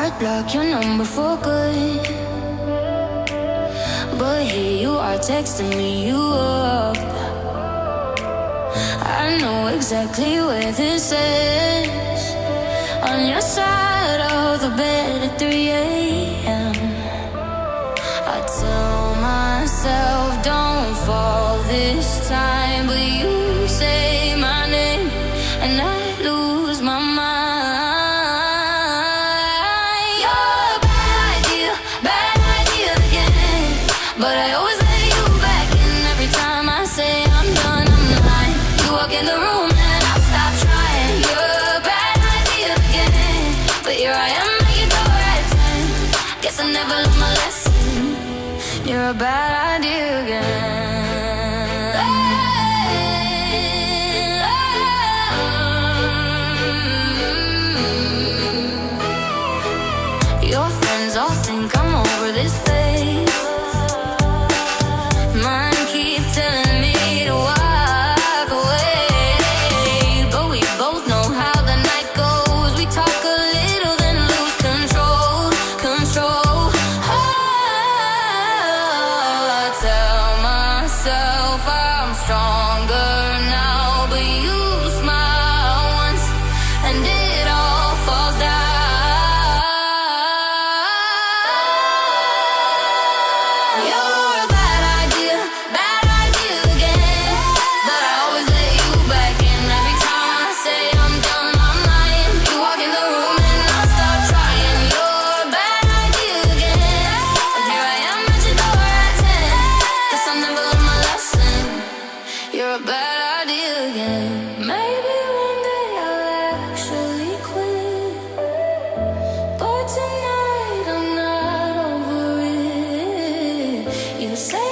I'd block your number for good, but here you are texting me you up. I know exactly where this is, on your side of the bed at 3 a.m. I tell myself don't fall this time, but you say my name and I lose my mind. You're a bad idea again, but I always let you back in. Every time I say I'm done, I'm lying. You walk in the room and I stop trying. You're a bad idea again, but here I am at your door at 10. Guess I never learned my lesson. You're a bad idea again. Your friends all think I'm over this phase. Mine keep telling me to walk away, but we both know how the night goes. We talk a little, then lose control. I tell myself I'm stronger now, but you smile once and it all falls down. You're a bad idea again, but I always let you back in. Every time I say I'm done, I'm lying. You walk in the room and I stop trying. You're a bad idea again, but here I am at your door at 10. Guess I never learned my lesson. You're a bad idea again. Maybe one day I'll actually quit, but tonight I'm not over it. You say